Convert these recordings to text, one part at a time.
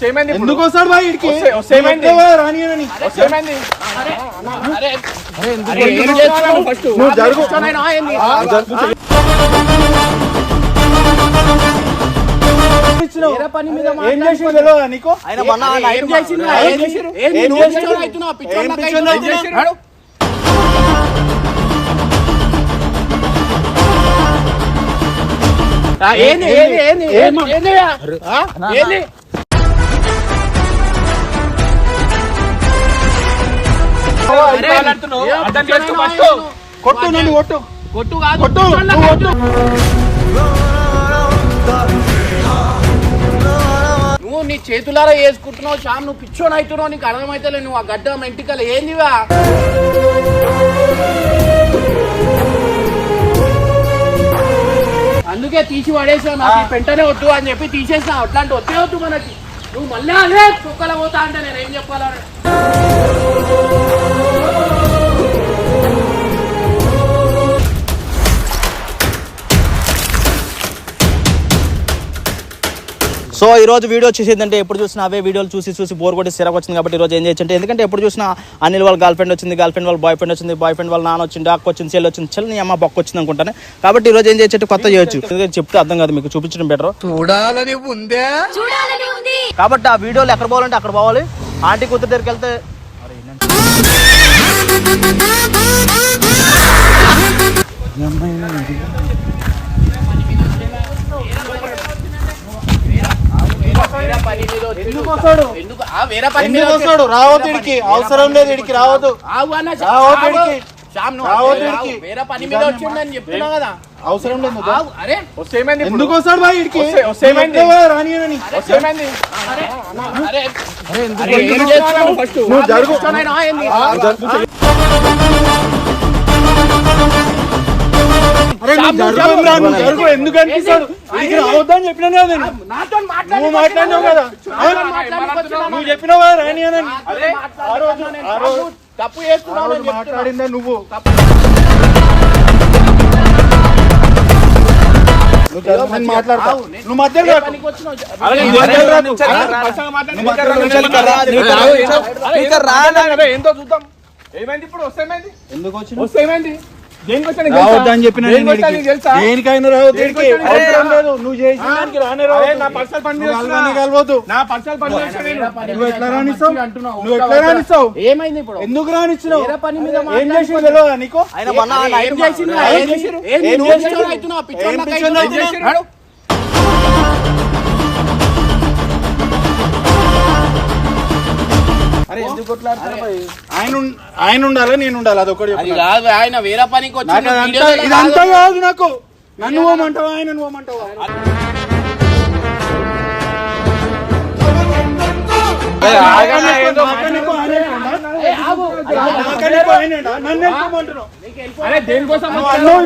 ఎందుకు వస్తాడు బాయ్ ఇడికి రానియనని నువ్వు జరుగు ఏం చేసి తెలియదా నీకు కొట్టు నన్ను కొట్టు కొట్టు కొట్టు కొట్టు నువ్వు నీ చేతులారా వేసుకుంటున్నావు శ్యామ్, నువ్వు పిచ్చోని అవుతున్నావు, నీకు అర్థమైతే నువ్వు ఆ గడ్డ మెంటికలు ఏందివా? అందుకే తీసి పడేసావు, నాకు పెంటనే వద్దు అని చెప్పి తీసేసా. అట్లాంటి వద్దే వద్దు మనకి. నువ్వు మళ్ళీ అదే కుక్కల పోతా అంటే నేనేం చెప్పాలా? సో ఈ రోజు వీడియో వచ్చేసి ఏంటంటే ఎప్పుడు చూసినా అవే వీడియోలు చూసి బోర్ కొట్టి సిరకు వచ్చింది. కాబట్టి ఈ రోజు ఏం చేయొచ్చు ఎందుకంటే ఎప్పుడు చూసినా అనిల్ వాళ్ళ గర్ల్ ఫ్రెండ్ వచ్చింది, గర్ల్ ఫ్రెండ్ వాళ్ళ బాయ్ ఫ్రెండ్ వచ్చింది, బాయ్ ఫ్రెండ్ వాళ్ళ నాన్న వచ్చింది, అక్క వచ్చింది, చెల్లి వచ్చింది, చెల్లి నీ అమ్మ బొక్క వచ్చింది అనుకుంటాను. కాబట్టి ఈ రోజు ఏం చేయొచ్చు కొత్త చేయొచ్చు, ఎందుకంటే చెప్తే అర్థం కాదు, మీకు చూపించడం బెటర్. చూడాలని ఉందే కాబట్టి ఆ వీడియోలు ఎక్కడ పోవాలంటే అక్కడ పోవాలి. ఆంటీ కూతురు దగ్గరికి వెళ్తే రావద్దు ఇడికి, అవసరం లేదు ఇడికి రావద్దు. అవసరం లేదు. ఎందుకు వస్తాడు బాయ్ ఇడికి రానియనని నువ్వు జరుగు జరుగు. ఎందుకు అనిపిస్తాడు ఇడికి రావద్దని చెప్పినాను కదా, నువ్వు మాట్లాడినావు కదా, నువ్వు చెప్పినావు కదా రానియనని. ఆ రోజు తప్పు చేస్తున్నావు మాట్లాడిందా నువ్వు? మాట్లాడతావు నువ్వు మధ్యలో ఏంటో చూద్దాం. ఏమైంది ఇప్పుడు? వస్తేమైంది? ఎందుకు వచ్చి వస్తేమైంది? రావద్దని చెప్పిన దేనికైనా రావద్దు. నువ్వు చేసిన దానికి రానే రావద్దు. నా పర్సనల్ పని కలవద్దు. నా పర్సనల్ పని నువ్వు ఎట్లా రానిస్తావు? నువ్వు ఎట్లా రానిస్తావు? ఏమైంది ఇప్పుడు? ఎందుకు రానిచ్చినావు? పని మీద ఏం చేసి తెలియదా నీకు? ఆయన ఉండాలా నేను ఉండాలి? అదొకటి ఆయన వేరే పనికి ఇదంతా కాదు నాకు. నన్ను పోమంటావా ఆయన పోమంటావా?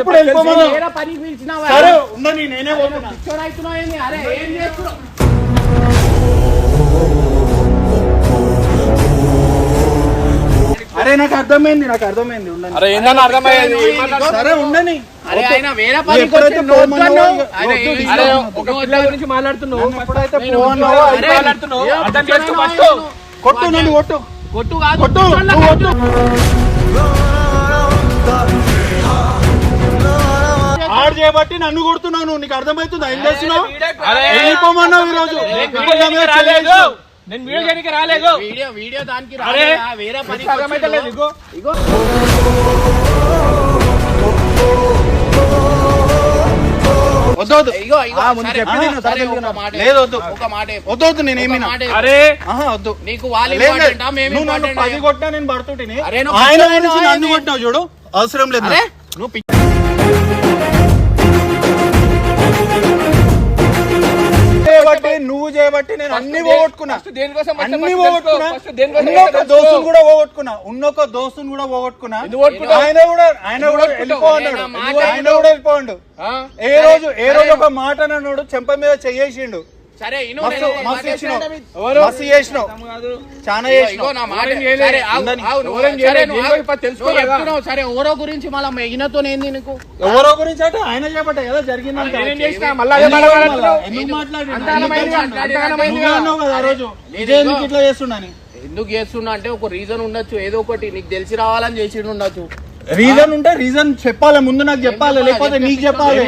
ఇప్పుడు వెళ్ళిపోమన్నా. సరే ఉండని, నేనే పోతున్నా. అరే నాకు అర్థమైంది, ఉండని. సరే ఉండని. ఎప్పుడైతే గురించి మాట్లాడుతున్నావు కొట్టు నన్ను కొట్టు కొట్టు కొట్టు కొట్టు. ఆడు చేయబట్టి నన్ను కొడుతున్నాను, నీకు అర్థమవుతుంది? ఏం చేస్తున్నావు? వెళ్ళిపోమన్నావు ఈ రోజు. నేను వీడియో చేయడానికి రాలేదు. వీడియో దానికి వేరే పని వద్దొద్దు నేనేమి వద్దు. నీకు నువ్వు నన్ను 10 కొట్టినా నేను పడుతుంటే ఆయన నన్ను కొట్టినావు చూడు. అవసరం లేదు. నువ్వు నువ్వు చేయబట్టి నేను అన్ని పోగొట్టుకున్నా. దోస్తుని కూడా పోగొట్టుకున్నా. ఆయన కూడా వెళ్ళిపోండు. ఏ రోజు ఒక మాట అన్నాడు, చెంప మీద చెయ్యేసిండు. సరే ఇను మస్తు నేను మస్తు మాట్లాడే ఇచ్చినావు. ఎవరు? మస్తు చేసినావు చాలా ఇగో చేసినావు నా మాట ఎవరేం చేయలేదు. సరే, ఆగు, ఉందని. ఆగు, నువ్వు ఎవరేం సరే, చేయలేదు. నువ్వు నీకు ఆగు. ఇప్పుడు తెలుసుకో నువ్వు కదా. చెప్తున్నావు, సరే ఎవరో గురించి మళ్ళీ ఈయనతో ఏంది నీకు ఎవరో గురించి అంటే ఆయన చెప్పట కదా జరిగిందంట నేనేం చేసినా మళ్ళీ అదే మాట్లాడుతున్నావు. ఎందుకు మాట్లాడి అంతగానమైంది నువ్వే అన్నావు కదా ఆ రోజు ఇదే ఎందుకు ఇట్లా చేస్తున్నాని ఎందుకు చేస్తున్నా అంటే ఒక రీజన్ ఉండొచ్చు, ఏదో ఒకటి నీకు తెలిసి రావాలని చేసి ఉండొచ్చు. రీజన్ ఉంటే రీజన్ చెప్పాలి ముందు నాకు చెప్పాలి లేకపోతే నీకు చెప్పాలి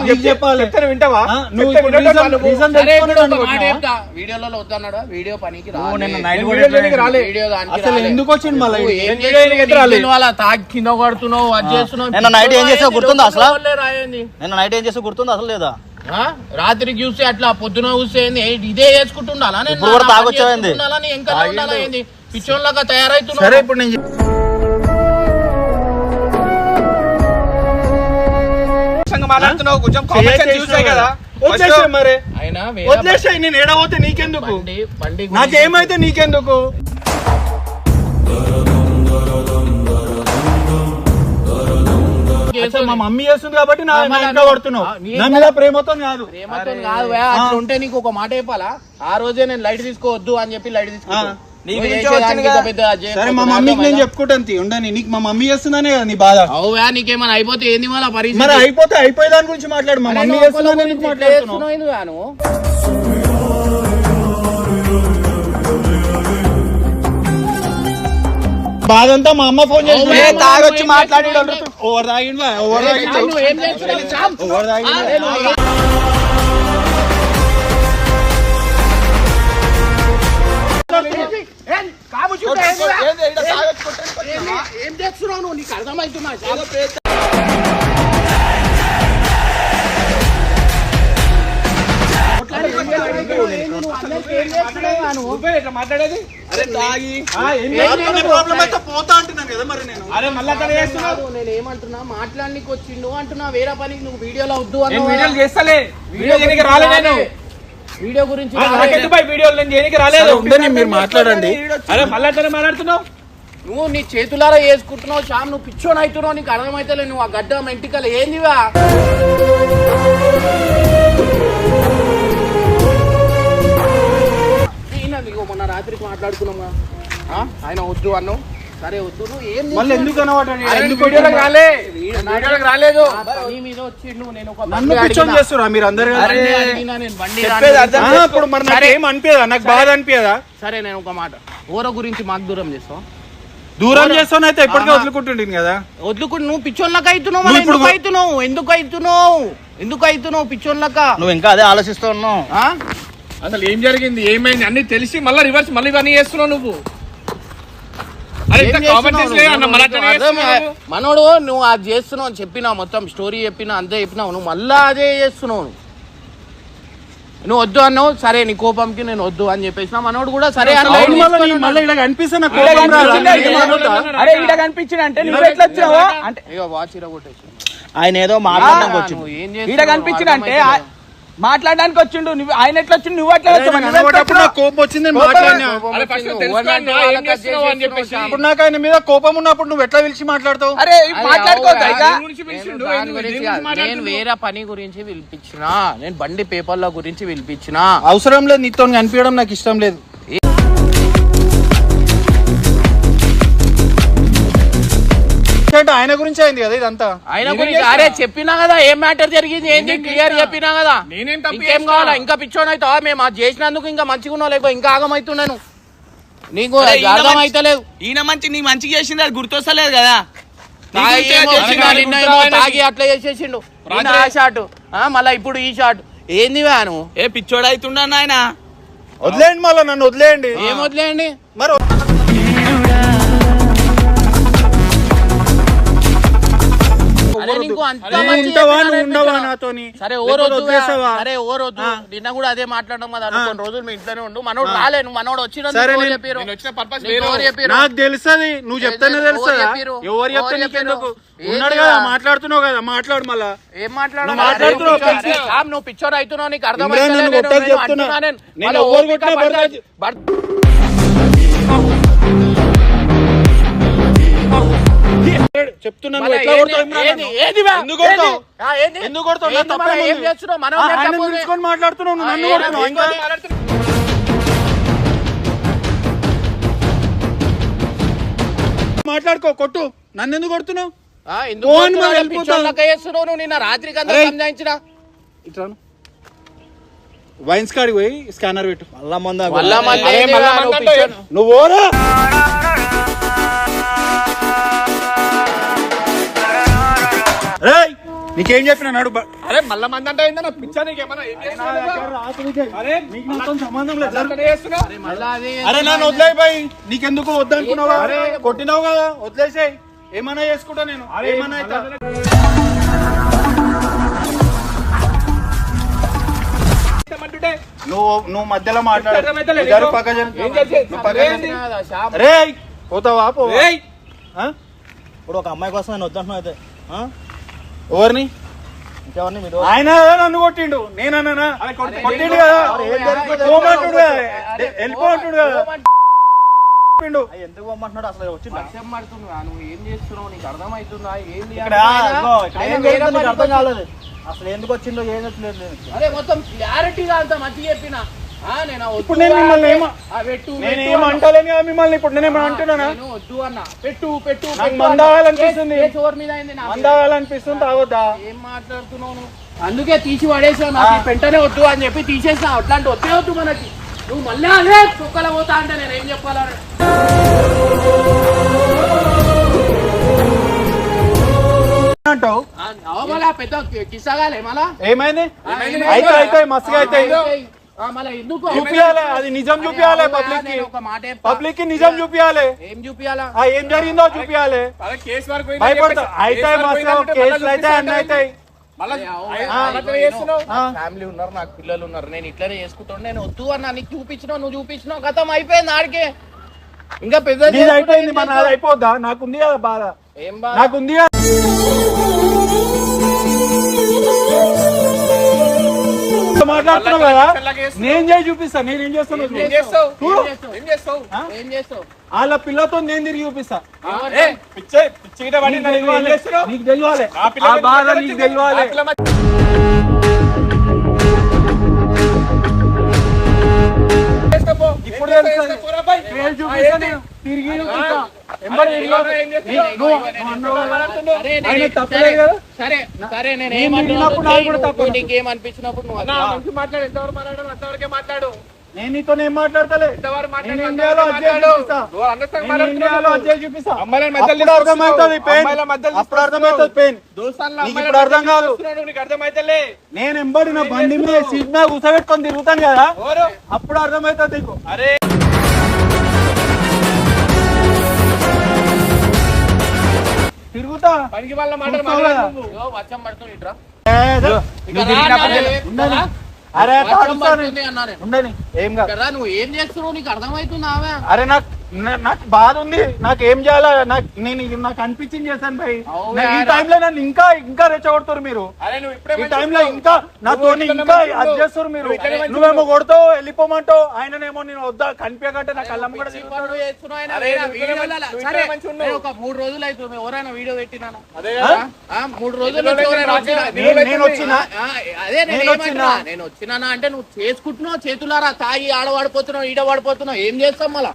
నీకు చెప్పాలి చెప్తే వింటావా? నువ్వు చెప్తే ఇప్పుడు వింటావా రీజన్ నువ్వు? రీజన్ సరే, ఇప్పుడు తెలుసుకొని ఒక మాట అనుకుంటున్నావా? చెప్తా. వీడియోలలో వద్దన్నాడు, వీడియో పనికి నువ్వు నిన్న రాలే. నైట్ నేను కూడా వీడియో ఎట్లా చేయడానికి రాలే. వీడియో దానికి అసలు రాలే. ఎందుకు వచ్చింది మళ్ళీ నువ్వు ఇది? ఏం నేను వీడియో చేయడానికి రాలే. చేస్తున్నావు? వాళ్ళ తాగి కింద కొడుతున్నావు, అది చేస్తున్నావు. నిన్న నైట్ ఏం చేసావు గుర్తుందా అసలు? వాళ్ళే రాయండి. నిన్న నైట్ ఏం చేసి గుర్తుందా అసలు లేదా? ఆ? రాత్రికి చూస్తే అట్లా పొద్దున చూస్తే ఏంది? ఇదే చేసుకుంటుండాలా? నేను ఇప్పుడు కూడా నా పని తాగొచ్చావా ఏంది? చేసుకుంటుండాలా? నీ ఎంకనే ఉండాలా ఏంది? పిచ్చోళ్ళగా తయారైతున్నావు. సరే ఇప్పుడు నేను మాట్లాడుతున్నావు కొంచెం కామన్ సెన్స్ యూజ్ చేయి కదా. వదిలేసాయి మరి అయినా వేరే వదిలేసాయి నేను ఎడబోతే నీకెందుకు బండి నాకేమైతే నీకెందుకు అసలు మా మమ్మీ చేస్తుంది కాబట్టి నా నా ఇంట్లో పడుతున్నావు నా మీద ప్రేమతో కాదు ప్రేమతో కాదు వే, అట్లా ఉంటే నీకు ఒక మాట చెప్పాలా? ఆ రోజే నేను లైట్ తీసుకోవద్దు అని చెప్పి లైట్ తీసుకో. నీ గురించే వచ్చింది కదా. సరే మా మమ్మీకి నేను చెప్పుకుంటాను తీ, ఉండని నీకు మా మమ్మీ చేస్తుందనే కదా నీ బాధ అవువా నీకేమైనా అయిపోతే ఏంది మళ్ళీ మరి పరిస్థితి? అయిపోతే అయిపోయే దాని గురించి మాట్లాడు మా మమ్మీ చేస్తుందని ఎందుకు మాట్లాడుతున్నావు నువ్వు బాధ అంతా మా అమ్మ ఫోన్ చేసి ఏ, తాగొచ్చి మాట్లాడి ఓవర్ తాగిండు ఓవర్ తాగిండు నువ్వు ఏం చేస్తున్నావు? చాప్. ఓవర్ తాగిండు ఏం కాబు చూపే, ఏం చేస్తున్నావు నువ్వు? నీకు అర్థమవుతున్నా? మాట్లాడేది ప్రాబ్లం అయితే పోతా అంటున్నాను కదా మరి నేను అరే మళ్ళీ అక్కడ చేస్తున్నావు. నేను ఏమంటున్నా మాట్లాడడానికి వచ్చిండు అంటున్నా, వేరే పనికి నువ్వు వీడియోలో వద్దు నేను అన్నావు. వీడియోలు చేస్తలే. వీడియో చేయడానికి రాలే నేను. వీడియో గురించి నాకెందుకు భయ్ వీడియోలు నేను చేయడానికి రాలేదు. ఉందని మీరు మాట్లాడండి అరే మళ్ళీ అట్లనే మాట్లాడుతున్నావు. నువ్వు నీ చేతులారా వేసుకుంటున్నావు శ్యామ్, నువ్వు పిచ్చోని అవుతున్నావు, నీకు అర్థమైతే నువ్వు ఆ గడ్డ మెంటికలు ఏందివా? ఇగో మొన్న రాత్రికి మాట్లాడుకున్నామా, ఆయన వద్దు అన్నావు, సరే వద్దు. నువ్వు ఏం మళ్ళీ ఎందుకు అనవాడు అరే ఎందుకు వీడియోలకు రాలే? వీడియోలకు రాలేదు. నీ మీద వచ్చిండు, నేను ఒక నన్ను పిచ్చోని చేస్తురా మీరు అందరు బండి అడిగినా, నేను బండి చెప్పేది అర్థం రాని- ఇప్పుడు మరి నాకు ఏం అనిపించదా నాకు బాధ అనిపించదా సరే నేను ఒక మాట, ఊర గురించి మాకు దూరం చేస్తావు. దూరం చేస్తానైతే ఇప్పటికే వదులుకుంటుండే కదా వద్దుకుంటు నువ్వు పిచ్చోళ్ళక అవుతున్నావు, నువ్వు మళ్ళీ ఇప్పుడు ఎందుకు అవుతున్నావు పిచ్చోళ్ళక? నువ్వు ఇంకా అదే ఆలోచిస్తూ ఉన్నావు. అసలు ఏం జరిగింది ఏమైంది అన్ని తెలిసి మళ్ళీ రివర్స్ మళ్ళీ ఇవన్నీ చేస్తున్నావు నువ్వు. అరే ఇంత కామన్ సెన్స్ లేదు అన్న మళ్ళీ అట్లనే చేస్తున్నావు నువ్వు. మనోడు నువ్వు అది చేస్తున్నావు అని చెప్పినా, మొత్తం స్టోరీ చెప్పినా, అంతే చెప్పినావు, నువ్వు మళ్ళా అదే చేస్తున్నావు. నువ్వు వద్దు అన్నావు, సరే నీ కోపంకి నేను వద్దు అని చెప్పేసిన, మనోడు కూడా సరే అని లైట్ తీసుకొని మళ్ళీ ఇలా కనిపిస్తే నాకు కోపం రాదా? నేను ఏమనుకుంటా? అరే ఈడ కనిపించింది అంటే నువ్వు ఎట్లా వచ్చినావా అంటే ఇగో వాచ్ ఇరగొట్టేసి. ఆయన ఏదో మాట్లాడడానికి వచ్చింది. నువ్వు ఏం ఈడ చేస్తున్నావు? కనిపించింది అంటే అర్థమైతలేదు. మాట్లాడడానికి వచ్చిండు. నువ్వు ఆయన ఎట్లా వచ్చిండు నువ్వు అట్లా వచ్చావు. నన్ను కొట్టేటప్పుడు నాకు కోపం వచ్చింది నేను మాట్లాడినా అరే ఫస్ట్ తెలుసుకో అన్న, ఏం చేస్తున్నావు అని చెప్పేసి. ఇప్పుడు నాకు ఆయన మీద కోపం ఉన్నప్పుడు నువ్వు ఎట్లా పిలిచి మాట్లాడతావు అరే మాట్లాడుకోవద్దా ఇక? నేను దాని గురించి కాదు, నేను వేరే పని గురించి పిలిపించిన, నేను బండి పేపర్ల గురించి పిలిపించిన. అవసరం లేదు నీతో కనిపించడం నాకు ఇష్టం లేదు ఆయన గురించి అయింది కదా ఇదంతా ఆయన గురించి అరే చెప్పినా కదా ఏం మ్యాటర్ జరిగింది ఏంటి క్లియర్ చెప్పినా కదా. నేనేం తప్పు ఇంకేం కావాలా? ఇంకా పిచ్చోని అవుతావా? మేము అది చేసినందుకు ఇంకా మంచిగా ఉన్నావు, లేకపోతే ఇంకా ఆగమవుతున్నాను. నీకు అర్థం అయితలేదు. ఈయన మంచి నీ మంచిగా చేసింది అది గుర్తొస్తలేదు కదా. తాగి అట్లా చేసేసిండు, నిన్న ఆ షాట్ మళ్ళా ఇప్పుడు ఈ షాట్. ఏంది వ్యాను? ఏ పిచ్చోడు అవుతుండ ఆయన. వదిలేయండి మళ్ళీ నన్ను వదిలేయండి ఏం వదిలేయండి మరి అరే నీకు అంత నువ్వు మంచి ఉంటావా చెప్పినా నువ్వు ఉండవా అనిపించదా? నాతోని సరే ఓ లేకపోతే రోజు వదిలేసావా? సరే ఓ రోజు నిన్న కూడా అదే మాట్లాడడం కదా, కొన్ని రోజులు మీ ఇంట్లోనే ఉండు. మనోడు రాలేను, మనోడు వచ్చిన సరే, చెప్పారు. నేను వచ్చిన పర్పస్ నీకు ఎవరు చెప్పారు? నాకు తెలుసది నువ్వు చెప్తానే ఎవరు తెలుస్తుందా చెప్పిర్రు? ఎవరు చెప్తే ఎవరు నీకెందుకు చెప్పిర్రు? ఉన్నాడు ఏంది కదా రా? మాట్లాడుతున్నావు కదా మాట్లాడు మళ్ళా ఏం మాట్లాడాలి? నువ్వు మాట్లాడుతున్నావు, అరే, పిలిచి. సామ్, నువ్వు పిచ్చోడు అవుతున్నావు, నీకు అర్థం ఇమ్రాన్ నన్ను కొట్టకు చెప్తున్నా. నేను ఎవరు కొట్టినా ఆల్రెడీ చెప్తున్నాను మళ్ళా ఎట్లా కొడతావు ఇమ్రాన్ ఏంది? నన్ను? ఏంది బా? ఎందుకు కొడతావు? ఏంది? ఏంది? ఎందుకు కొడతావు? నా ఏంది తప్పేం మళ్ళా ఏం ఉంది? చేస్తున్నావు? మనం ఆయన లేకపోతే- పిలుచుకొని మాట్లాడుతున్నావు నువ్వు నన్ను ఆ, కొడుతున్నావు ఇంకా మాట్లాడుకో కొట్టు నన్ను ఎందుకు కొడుతున్నావు ఎందుకు ఫోన్ కొడుతున్నావు? మరి వెళ్ళిపోతావు. పిచ్చోళ్ళకే చేస్తున్నావు నువ్వు. నిన్న రాత్రికి అంతా అరే. సంజాయించినా ఇట్రాను వైన్స్ కాడికి పోయి స్కానర్ పెట్టు మళ్ళా మంద మళ్ళా మళ్ళీ అరే, ఏంది మళ్ళా రా, నువ్వు మందంటే పిచ్చోడు. నువ్వు ఓరా రేయ్ నీకేం చెప్పినా నడు అరే మళ్ళా మంది అంటే ఏందన్నా పిచ్చా నీకేమన్నా ఏం చేస్తున్నావు? అరే నీకు నాతో సంబంధం లేదు జరుగు. అట్లనే చేస్తున్నావు? మళ్ళా అది అరే నన్ను వదిలేయి బాయ్ నీకెందుకు వద్దనుకున్నావా అరే కొట్టినావు కదా వదిలేసాయి ఏమన్నా చేసుకుంటా నేను ఏమన్నా అవుతా. ఏమంటుంటే? నువ్వు మధ్యలో మాట్లాడు అర్థమైతలేదు. జరు పక్క జరు. ఏం చేసేది? నువ్వు పక్క జరు. కాదా, షాప్ రే పోతావా పో ఏయ్! ఇప్పుడు ఒక అమ్మాయి కోసం నేను వద్దంటున్నావు అయితే ఆ? ఎవరిని ఇంకెవరిని మీరు ఆయన నన్ను కొట్టిండు నేనన్నా అరే కొట్టిండు కదా పోమంటుడు కదా వెళ్ళిపోమంటుడు కదా పిండు. అయ్య, ఎందుకు పోమంటున్నాడు అసలు వచ్చిందా వర్షం పడుతుందా? నువ్వు ఏం చేస్తున్నావు? నీకు అర్థమవుతుందా? ఏంది ఇక్కడ ఆయన? ఇదిగో, ఇక్కడ ఆయన ఏం వేరే జరుగుతుందో నీకు పని అర్థం కాలేదు అసలు ఎందుకు వచ్చిందో ఏం లేదు అరే మొత్తం క్లారిటీగా అంత మంచిగా చెప్పిన నేను వద్దు ఇప్పుడు నేను మిమ్మల్ని అంటే, ఏమ- పెట్టు నేను పెట్టు ఏం అన్నా. అంటలేను కదా మిమ్మల్ని ఇప్పుడు నేనేమో అంటున్నానా నేను వద్దు అన్న పెట్టు పెట్టు నాకు పెట్టు మందు అన్నా. తాగాలనిపిస్తుంది. ఏ చోరు మీద అయింది నా మీద. మందాగాలనిపిస్తుంది తాగొద్దా ఏం మాట్లాడుతున్నావు నువ్వు? అందుకే తీసి పడేసావు నాకు ఈ పెంటనే వద్దు అని చెప్పి తీసేసా అట్లాంటి వద్దే వద్దు మనకి నువ్వు మళ్ళీ అదే కుక్కల పోతా అంటే నేను ఏం చెప్పాలని అంటావు మళ్ళా పెద్ద కిస్సాగాలే మళ్ళా ఏమైంది అయితే అయితే మస్తుగా అయితే మళ్ళీ ఎందుకు చూపియాలి అది నిజం చూపియాలి పబ్లిక్ కి నేను ఒక మాట చెప్తా. పబ్లిక్ కి నిజం చూపియాలి ఏం చూపియాలా ఏం జరిగిందో చూపియాలి అరే కేసు వరకు పోయిందని భయపడతా చెప్పేసి- అయితే కేసు వరకు మస్తు పోయిందంటే కేసులు మళ్ళా అయితే అన్నీ అవుతాయి మళ్ళా అట్లా చేస్తున్నావు? ఫ్యామిలీ ఉన్నారు నాకు పిల్లలు ఉన్నారు నేను ఇట్లనే చేసుకుంటాను నేను వద్దు అన్న నీకు చూపించినావు నువ్వు చూపించినావు గతం అయిపోయింది ఆడికే ఇంకా పెద్ద నీది అయిపోయింది మన నాది అయిపోద్దా నాకుంది కదా బాధ ఏం బాధ? నాకుంది కదా మాట్లాడుతున్నావు కదా నేను చేసి చూపిస్తా నేనేం చేస్తాను ఏం ఏం చేస్తావు? చూడు. ఏం చేస్తావు? ఏం చేస్తావు వాళ్ళ పిల్లతో నేను తిరిగి చూపిస్తా ఏ, పిచ్చి గిట్ట పడి నన్ను ఏం చేస్తున్నావు? నీకు తెలియాలి ఆ పిల్ల ఆ మీద బాధ మధ్యలో నీకు వచ్చింది. తెలియాలి ఆ పిల్ల మధ్య- చేస్తాపో. ఇప్పుడు ఏం తెలుస్తుంది. చేస్తావు? పోరా బాయ్. నేను చూపిస్తా నేను. తిరిగి చూపిస్తా. ఎంబడి ఏం తిరిగి ఏం చేస్తున్నావు? నువ్వు అన్నావు కదా. సరే ఆయన నేను- తప్పలేదు సరే, కదా? సరే సరే నేను నేను ఏమంటున్నాను తిరిగినప్పుడు నాకు కూడా తప్పు. నీకేం అనిపించినప్పుడు నువ్వు అన్నా, అట్లా. మంచి మాట్లాడు. ఎంతవరకు మాట్లాడు అంతవరకే మాట్లాడు. నేను నీతో ఏం మాట్లాడతలే ఎంతవరకు మాట్లాడు నేను అంతవరకే ఇండియాలో అజ్జయ్ మాట్లాడు. చూపిస్తా. నువ్వు understand నేను మాట్లాడుతున్నావు ఇండియాలో నువ్వు. అజ్జయ్ చూపిస్తా అమ్మాయిల మధ్యలో అప్పుడు అర్థమవుతుంది పెయిన్ అమ్మాయిల మధ్యలో అప్పుడు అర్థమవుతుంది పెయిన్ దోస్తాన్ల నీకు అమ్మాయిల ఇప్పుడు అర్థం మధ్యలో కాదు. చూస్తున్నావు, నీకు అర్థమైతలే. నేను ఎంబడి నా బండి మీద సీట్ మీద కూర్చోబెట్టుకొని తిరుగుతాను కదా ఎవరు? అప్పుడు అర్థమవుతుంది నీకు అరే తిరుగుతా పనికి వాళ్ళ మాటలు చూస్తావు మాట్లాడు కదా. నువ్వు. ఇగో వర్షం పడుతుంది ఇట్రా నువ్వు తిరిగినప్పుడు ఉండని. అరే వర్షం తాడుస్తాను. పడుతుంది అన్నా నేను ఉండని ఏం కాదు కదా నువ్వు ఏం చేస్తున్నావు నీకు అర్థమవుతుంది ఆమె అరే నాకు బాధ ఉంది నాకు ఏం చేయాలా నాకు అనిపించింది చేశాను భయ్ అవునా ఈ రా. టైంలో నన్ను ఇంకా రెచ్చగొడతారు మీరు అరే నువ్వు ఇప్పుడే ఈ మంచిగా టైంలో ఉన్నావు. ఇంకా నాతో నువ్వు ఇట్లనే ఇంకా మంచిగా అది ఉన్నావు. చేస్తారు మీరు నువ్వు ఇట్లనే మంచిగా నువ్వేమో కొడతావు వెళ్ళిపోమంటావు ఆయననేమో నేను వద్దా కనిపించకంటే నా కళ్ళమ్మ కూడా పిచ్చి తిరుగుతాడు. పనులు చేస్తున్నావు ఆయన. అరే, వేరే నువ్వు వీడియోలలో- ఇట్లనే సరే, మంచిగా ఉన్నావు. నేను ఒక 3 రోజులు అవుతుంది ఎవరైనా వీడియో పెట్టినాను అదే కదా? 3 రోజులు ఎన్ని రోజులు ఎవరైనా అయితే వచ్చినా- నేను వచ్చినా అదే నేను నేను వచ్చినా. ఏమంటున్నా నేను వచ్చినానా అంటే నువ్వు చేసుకుంటున్నావు చేతులారా తాగి ఆడ పడిపోతున్నావు ఈడ పడిపోతున్నావు ఏం చేస్తాం మళ్ళా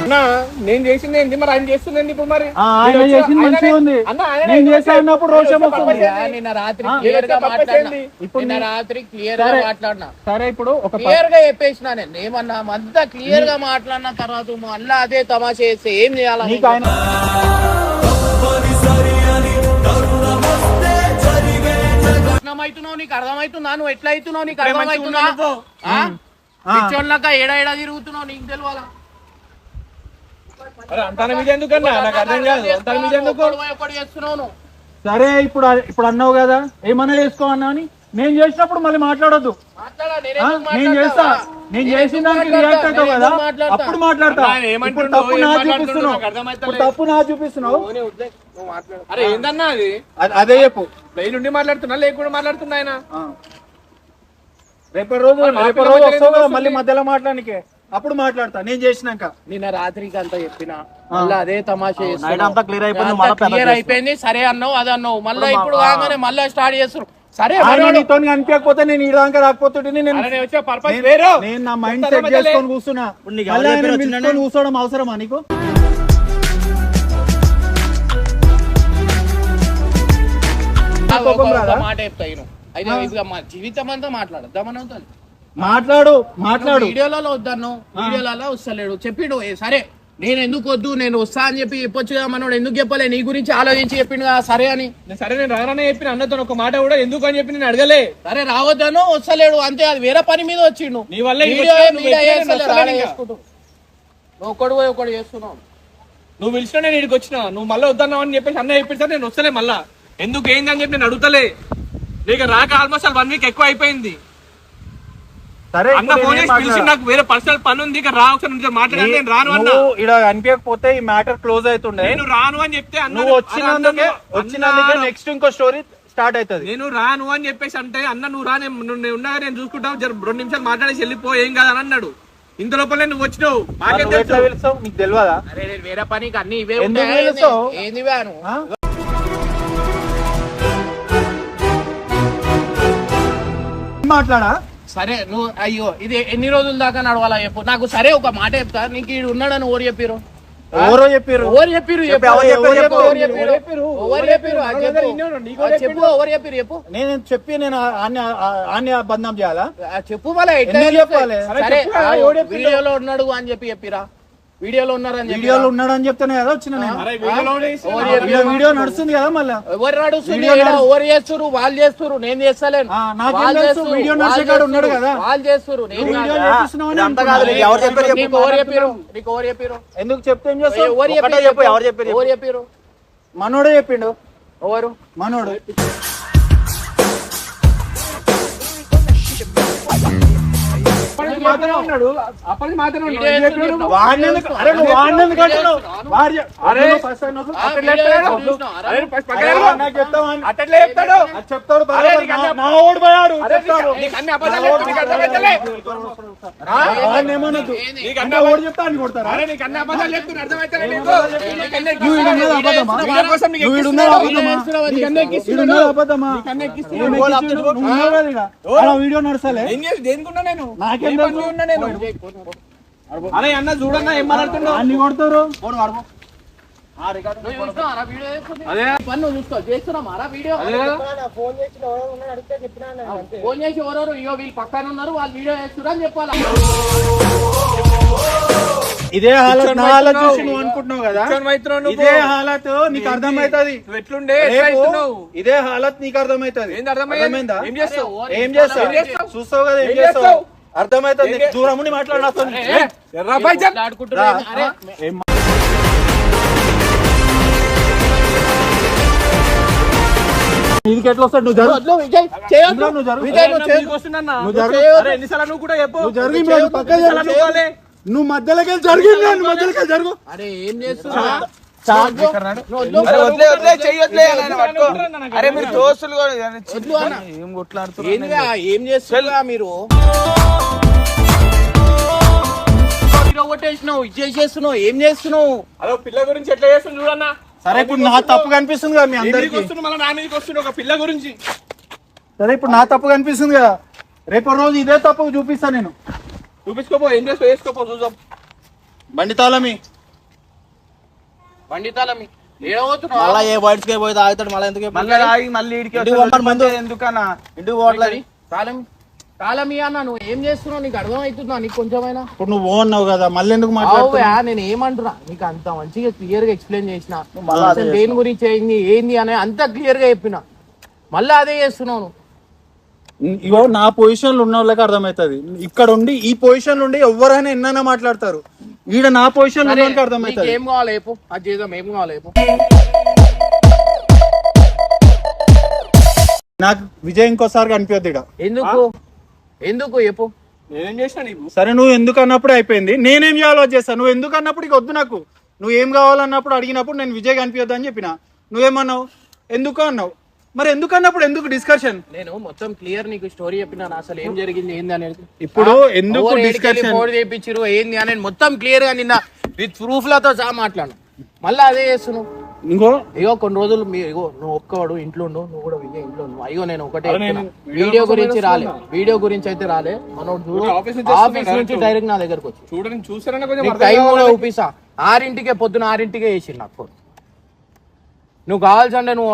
అన్నా, నేను చేసింది ఏంటి మరి ఆయన చేస్తుంది ఏంటి ఇప్పుడు మరి ఆయన నేను చేసింది వచ్చి- మంచిగా ఉంది అన్న, ఆయన నేను నేను చేసా అన్నప్పుడు రోషం వస్తుంది నిన్న రాత్రి ఆ, క్లియర్ గా నేను వచ్చే మాట్లాడినా పర్పస్ ఏంది? ఇప్పుడు నిన్న నేను- రాత్రి క్లియర్ గా సరే. మాట్లాడినా సరే ఇప్పుడు ఒక క్లియర్ గా చెప్పేసిన నేను ఏమన్నా అంతా క్లియర్ గా మాట్లాడిన తర్వాత మళ్ళీ అదే తమాషా చేస్తే ఏం చేయాలి నీకు ఆయన అర్థమవుతున్నావు నీకు అర్థమవుతుందా నువ్వు ఎట్లా అవుతున్నావు నీకు ఇప్పుడే మంచిగా అర్థమవుతుందా ఉన్నావు ఆ. పిచ్చోళ్ళక ఏడా తిరుగుతున్నావు నీకు తెలియాలా అరే అంతన మీద ఎందుకన్నా నాకు అర్థం కాదు అంతన మీద ఎందుకు ఒకటి చేస్తున్నావు నువ్వు. సరే ఇప్పుడు అన్నావు కదా ఏమన్నా చేసుకో అన్నా అని నేను చేసినప్పుడు మళ్ళీ మాట్లాడొద్దు మాట్లాడా, నేను ఆ? ఎందుకు నేను చేస్తా మాట్లాడతా? నేను నేను చేసిన ఎందుకు దానికి మాట్లాడతా? రియాక్ట్ అవుతావు నేను కదా ఎందుకు మాట్లాడతా? అప్పుడు మాట్లాడతా ఆయన ఏమంటుండు? ఇప్పుడు తప్పు ఏం నా మాట్లాడుతుండో చూపిస్తున్నావు నాకు అర్థమైతలేదు. ఇప్పుడు తప్పు నా చూపిస్తున్నావు నువ్వు మాట్లాడు. అరే ఏందన్నా అది అదే చెప్పు లైన్ నుండి మాట్లాడుతున్నా లేకుండా మాట్లాడుతున్నా ఆయన రేపటి రోజు మరి రేపటి పిల్ల రోజు మధ్యలో వస్తావు కదా ఎందుకు మళ్ళీ వస్తుంది? మధ్యలో మాట్లాడనికే అప్పుడు మాట్లాడతా నేను చేసినాక. నిన్న రాత్రికి అంతా చెప్పిన మళ్ళీ అదే తమాషా నైట్ అంతా క్లియర్ అయిపోయింది, మళ్ళీ పెద్ద క్లియర్ చేస్తున్నావు. అయిపోయింది. సరే అన్నావు అది అన్నావు, మళ్ళీ ఇప్పుడు కాగానే మళ్ళీ స్టార్ట్ చేస్తారు. సరే ఆయన నీతో కనిపించకపోతే నేను ఈ దాకా రాకపోతుంటే నేను పర్పస్ వేరు. నేను నా మైండ్ సెట్ చేసుకొని కూర్చున్నా. ఇప్పుడు నీకు మళ్ళీ ఎవరు ఆయన చెప్పారు పిలుచుకొని వచ్చిందని? కూర్చోవడం అవసరమా నీకు? కోపం రాదా? మాట చెప్తా నేను. అయితే ఇక మా జీవితం అంతా మాట్లాడద్దామని మాట్లాడు. వీడియోలలో వద్దన్ను, వీడియోలలో వస్తలేడు చెప్పిండు. సరే నేను ఎందుకు వద్దు, నేను వస్తా అని చెప్పి చెప్పొచ్చు కదా మనోడు. ఎందుకు చెప్పలే? నీ గురించి ఆలోచించి చెప్పిండు కదా సరే అని. సరే నేను రాననే చెప్పిన అన్నతో ఒక మాట కూడా ఎందుకు అని చెప్పి నేను అడగలే. సరే రావద్దను, వస్తలేడు అంతే. అది వేరే పని మీద వచ్చిండు. నీ వల్ల వీడియో ఒకడు ఒకడు చేస్తున్నావు. నువ్వు పిలిచినా నేను ఇక్కడికి వచ్చిన, నువ్వు మళ్ళీ వద్దన్నావు అని చెప్పేసి అన్న చెప్పేసి నేను వస్తలే. మళ్ళా ఎందుకు ఏంది అని చెప్పి నేను అడుగుతలే. నీకు రాక ఆల్మోస్ట్ 1 వీక్ ఎక్కువ అయిపోయింది. సరే అన్న ఫోన్ చేసి పిలిచి నాకు వేరే పర్సనల్ పని ఉంది, ఇక రా ఒకసారి నీతో మాట్లాడాలి. నేను రాను అన్నా. ఇక్కడ అనిపించకపోతే ఈ మ్యాటర్ క్లోజ్ అవుతుండే. నేను రాను అని చెప్తే అన్న నువ్వు వచ్చినందుకే నెక్స్ట్ ఇంకో స్టోరీ స్టార్ట్ అవుతుంది. నేను రాను అని చెప్పేసి అంటే అన్న నువ్వు రా, నేను ఉన్నా నేను చూసుకుంటావు, 2 నిమిషాలు మాట్లాడేసి వెళ్ళిపో ఏం కాదని అన్నాడు. ఇంత లోపలే నువ్వు వచ్చినావు. మాకేం తెలుసు? పిలుస్తావు నీకు తెలియదా? అరే నేను వేరే పనికి అన్ని ఇవే ఎందుకు ఉంటాయి. పిలుస్తావు? ఏంది వేను? మాట్లాడా? సరే నువ్వు అయ్యో ఇది ఎన్ని రోజుల దాకా నడవాలా చెప్పు నాకు. సరే ఒక మాట చెప్తా, నీకు ఈడు ఉన్నాడని ఓరు చెప్పిరు. ఎవరో చెప్పారు. ఎవరు చెప్పిరు? చెప్పు. ఎవరు చెప్పారు? చెప్పు. ఎవరు ఎవరు చెప్పిరు? ఎవరు చెప్పిరు? అది చెప్పు. ఎవరు చెప్పిరు? చెప్పు. నేను చెప్పి నేను ఆన్య బద్నాం చేయాలా? చెప్పు మళ్ళీ ఎట్లా ఎందుకు చెప్పాలి? సరే వీడియోలో ఉన్నాడు అని చెప్పిరా. వీడియోలో ఉన్నారని చెప్పి వీడియోలో ఉన్నాడని చెప్తానే కదా వచ్చిన నేను. అరే వీడియోలోనే వీడియో నడుస్తుంది కదా మళ్ళా. ఎవరు నడుస్తుంది? ఎవరు చేస్తున్నారు? వాళ్ళు చేస్తున్నారు, నేను చేస్తలేను. నాకేం వాళ్ళు తెలుసు? చేస్తున్నారు, వీడియో వాళ్ళు నడిచేకాడు ఉన్నాడు కదా. వాళ్ళు చేస్తున్నారు, నేను వీడియో కాదు. చేపిస్తున్నావు అని అంతా కాదు, నీకు ఎవరు చెప్పారు చెప్పు. నీకు ఎవరు చెప్పిరు? నీకు ఎవరు చెప్పిరు? ఎందుకు చెప్తే ఏం చేస్తావు? ఎవరు ఒకటే చెప్పిరు? చెప్పు, ఎవరు చెప్పిరు? ఎవరు చెప్పిరు? మనోడే చెప్పిండు. ఎవరు? మనోడు మాత్రమే ఉన్నాడు. అప్పటికి మాత్రమే వీడియో చేస్తున్నాడు. వాడిని ఎందుకు- అరే నువ్వు వాడిని ఎందుకు అంటున్నావు? వాడు చెప్- అరే నువ్వు first ఆయన వద్దు. ఆ వీడియో చూసినావా? అరే పక్కన అరే వెళ్ళు. వాడు నాకు చెప్తావా? అట్లే చెప్తాడు. అది చెప్తాడు అరే బరాబర్. నీకు అన్న- నా ఓడి పోయాడు చెప్తాడు. నీకు అన్ని అబద్ధాలు చెప్తే నీకు అర్థమైతలే. వాడిని ఏమనొద్దు. నీకు నా ఓడి చెప్తా అని కొడతారా? అరే నీకు అన్ని అబద్ధాలు చెప్తున్నా అర్థమైతలే నీకు. నువ్వు ఈడున్నది అబద్ధమా? వీడియో కోసం నీకు నువ్వు ఈడున్నది అబద్ధమా? ఈడున్నది అబద్ధమా? ఏం ఎక్కిస్తున్నావు? నువ్వు ఉన్నావు కదా ఈడ. ఆడ వీడియో నడుస్తలే. ఏం చేసి దేనికున్నా నేను నాకేం ఏం తెలుసు? పని ఉన్నా నేను. అరే అన్న చూడన్నా ఏం మాట్లాడుతున్నావు? అన్ని కొడతారు. నువ్వు చూసినావా రా వీడియో చేస్తుంది? అదే పని నువ్వు చూస్తావు, చేస్తున్నావా రా వీడియో? అదే కదా. ఫోన్ చేసి ఎవరెవరు ఇగో వీళ్ళు పక్కన ఉన్నారు, వాళ్ళు వీడియో చేస్తున్నారు అని చెప్పాలా? ఇదే హాలత్ నా హాలత్ చూసి నువ్వు అనుకుంటున్నావు కదా. కూర్చొని మైత్రం నువ్వు. ఇదే హాలత్ నీకు అర్థమైతది. నువ్వు ఎట్లుండే ఎట్లా రేపు అవుతున్నావు? ఇదే హాలత్ నీకు అర్థమైతది. ఏంది అర్థమయ్యేది? అర్థమైందా? ఏం చేస్తావు? ఏం చేస్తావు? ఏం చేస్తావు? చూస్తావు కదా ఏం ఏం చేస్తావు? చేస్తావు? అర్థమైతది. దూరం ఉండి మాట్లాడినా ఎర్రా పైజన్. మాట్లాడుకుంటున్నారు. అరే ఇది ఎట్లా వస్తాడు? నువ్వు జరుగు. వద్దు విజయ్, చేయొద్దు. ఇందులో నువ్వు జరుగు. విజయ్, నువ్వు చేయొద్దు. నీకు వస్తుందన్నా. నువ్వు జరుగు. అరే ఎన్నిసార్లు నువ్వు కూడా చెప్పు. నువ్వు జరుగు. మేము పక్కన ఎన్నిసార్లు జరుగు. అనుకోవాలి? నువ్వు మధ్యలోకి వెళ్ళి జరిగింది. నువ్వు మధ్యలోకి వెళ్ళి జరుగు. అరే ఏం చేస్తున్నావు? అరే వదిలే వదిలే చెయ్యొద్లే ఆయన పట్టుకో. అరే మీరు దోస్తులు కూడా ఏం కొట్లాడుతున్నారు? ఏం చేస్తున్నా మీరు? హీరో కొట్టేసినావు, ఇది చేసేస్తున్నావు, ఏం చేస్తున్నావు? అరే పిల్ల గురించి ఎట్లా చేస్తుంది చూడన్నా. సరే ఇప్పుడు నా తప్పు కనిపిస్తుంది కదా మీ అందరికి అందరికి. వస్తుంది మళ్ళీ నా మీదకి వస్తుంది ఒక పిల్ల గురించి. సరే ఇప్పుడు నా తప్పు కనిపిస్తుంది కదా. రేపు రోజు ఇదే తప్పు చూపిస్తా నేను. చూపించుకోపో ఏం చేస్తావు వేసుకోపో చూద్దాం. బండి తాళమి పండితాలమి ఏడవుతున్నావు? మళ్ళా ఏ వర్డ్స్ కి పోయి తాగుతాడు మళ్ళీ ఎందుకు చెప్పు? మళ్ళీ రాగి మళ్ళీ ఇడికి ఇంటికి పంపండి ముందు. ఎందుకన్నా? ఇంటికి పోవట్లేదు. తాళం తాళమి అన్న నువ్వు ఏం చేస్తున్నావు? నీకు అర్థమవుతుందా నీకు కొంచెమైనా? ఇప్పుడు నువ్వు ఓ అన్నావు కదా మళ్ళీ ఎందుకు మాట్లాడుతున్నావు? అవుయా, నేను ఏమంటున్నా నీకు అంత మంచిగా క్లియర్ గా ఎక్స్ప్లెయిన్ చేసిన, మళ్ళా అదే అసలు దేని గురించి ఏంది ఏంది అని అంత క్లియర్ గా చెప్పిన, మళ్ళీ అదే చేస్తున్నావు నువ్వు. ఇగో నా పొజిషన్ లో ఉన్న వాళ్ళకి అర్థమవుతుంది. ఇక్కడ ఉండి ఈ పొజిషన్ లో ఉండి ఎవరైనా ఎన్నైనా మాట్లాడతారు. ఈడ నా పొజిషన్ లో ఉన్నోనికి అర్థమవుతుంది. ఏం కావాలి చెప్పు, అది చేద్దాం. ఏం కావాలి చెప్పు. నాకు విజయ్ ఇంకోసారి కనిపించద్దు ఈడ. ఎందుకు ఎందుకు చెప్పు. నేనేం చేసినా నీకు? సరే నువ్వు ఎందుకు అన్నప్పుడు అయిపోయింది. నేనేం చేయాలో చేస్తాను. నువ్వు ఎందుకు అన్నప్పుడు ఇక వద్దు నాకు. నువ్వు ఏం కావాలన్నప్పుడు అడిగినప్పుడు నేను విజయ్ కనిపించద్దు అని చెప్పిన. నువ్వేమన్నావు? ఎందుకు అన్నావు. మరి ఎందుకన్నప్పుడు ఎందుకు డిస్కషన్? నేను మొత్తం క్లియర్ నీకు స్టోరీ చెప్పినాను, అసలు ఏం జరిగింది ఏంది అనేది. ఇప్పుడు ఎందుకు డిస్కషన్? ఫోన్ చేయించారు ఏంది అనేది మొత్తం క్లియర్ గా నిన్న విత్ ప్రూఫ్ లతో సహా మాట్లాడు. మళ్ళీ అదే చేస్తున్నావు. ఇగో కొన్ని రోజులు ఇగో నువ్వు ఒక్కవాడు ఇంట్లో ఉండు, నువ్వు కూడా విజయ్ ఇంట్లో ఉండు. అయ్యో నేను ఒకటే వీడియో గురించి రాలే, వీడియో గురించి అయితే రాలే. మనోడు చూడు ఆఫీస్ నుంచి డైరెక్ట్ నా దగ్గరకు వచ్చి చూడని చూసారని టైం కూడా చూపిస్తా. 6ంటికే పొద్దున 6ంటికే వేసి నాకు ఫోన్. నువ్వు కావాల్సింటే నువ్వు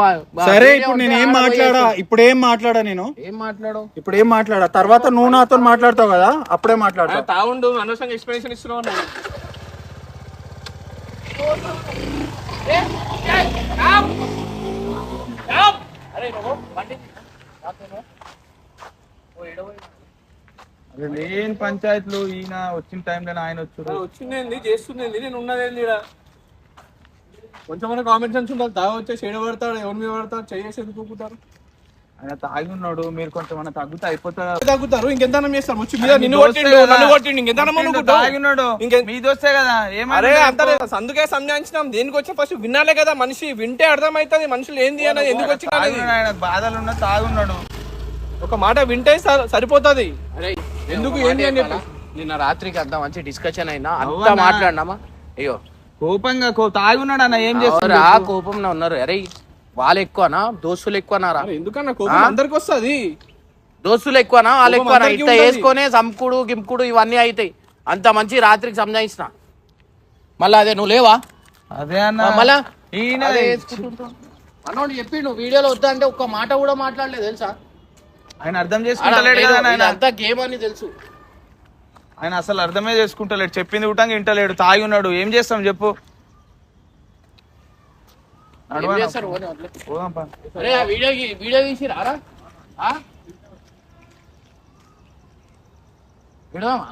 సరే. ఇప్పుడు నేను ఏం మాట్లాడా? ఇప్పుడు ఏం మాట్లాడా? నేను ఏం మాట్లాడవు? ఇప్పుడు ఏం మాట్లాడా? తర్వాత నువ్వు నాతో మాట్లాడతావు కదా, అప్పుడే మాట్లాడతావు. తాగుండు అనవసరంగా ఎక్స్ప్లెనేషన్ ఇస్తున్నావు. లేని పంచాయతీలు ఈయన వచ్చిన టైంలో ఆయన వచ్చారు. వచ్చిందేంది చేస్తుందేంది, నేను ఉన్నదేంది ఇక్కడ. కొంచెం కామెంట్ సెన్స్ ఉండాలి. తాగు వచ్చే చెడ పడతాడు, ఎవరి మీద పడతాడు, చేసి ఎందుకుంటారు. ఆయన తాగి ఉన్నాడు, మీరు కొంచెం తగ్గుతా అయిపోతారు. తగ్గుతారు ఇంకెంత చేస్తారు. వచ్చి మీద నిన్ను కొట్టిండు, నన్ను కొట్టిండు, ఇంకెంత తాగి ఉన్నాడు. మీ దోస్తే కదా అరే అంత అందుకే సంజాయించినాం. దేనికి వచ్చి ఫస్ట్ వినాలే కదా. మనిషి వింటే అర్థమవుతుంది మనుషులు ఏంది అన్నది, ఎందుకు వచ్చిన ఆయన బాధలు ఉన్నా తాగున్నాడు. ఒక మాట వింటే సరిపోతుంది. ఎందుకు ఏంది అని చెప్పి నిన్న రాత్రికి అంత మంచి డిస్కషన్ అయినా అంతా మాట్లాడినామా? అయ్యో కోపంగా తాగి ఉన్నాడు అన్న. ఏం చేస్తారు? ఆ కోపంలో ఉన్నారు. అరే వాళ్ళు ఎక్కువనా దోస్తులు ఎక్కువనారా? ఎందుకన్నా కోపం అందరికి వస్తుంది. దోస్తులు ఎక్కువనా వాళ్ళు ఎక్కువనా? ఇట్లా వేసుకొని చంపుకుడు గింపుకుడు ఇవన్నీ అవుతాయి. అంత మంచి రాత్రికి సంజాయించిన మళ్ళా అదే నువ్వు లేవా? అదే అన్న మళ్ళా ఈయన మనోడు చెప్పిండు వీడియోలో వద్దా అంటే ఒక్క మాట కూడా మాట్లాడలేదు తెలుసా? ఆయన అర్థం చేసుకుంటలేడు కదా. ఆయన అంతా గేమ్ అని తెలుసు. ఆయన అసలు అర్థమే చేసుకుంటలేడు. చెప్పింది కూడా ఇంటలేడు. తాగి ఉన్నాడు. ఏం చేస్తాం చెప్పు. వీడియో తీసి రారా విడదామా?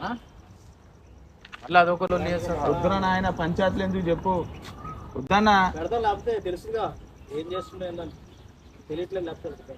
మళ్ళీ అదొక వద్దున ఆయన పంచాయతీలు ఎందుకు చెప్పు. వద్దన్నా లేకపోతే తెలుసుగా ఏం చేస్తుండే తెలియట్లేదు. లేకపోతే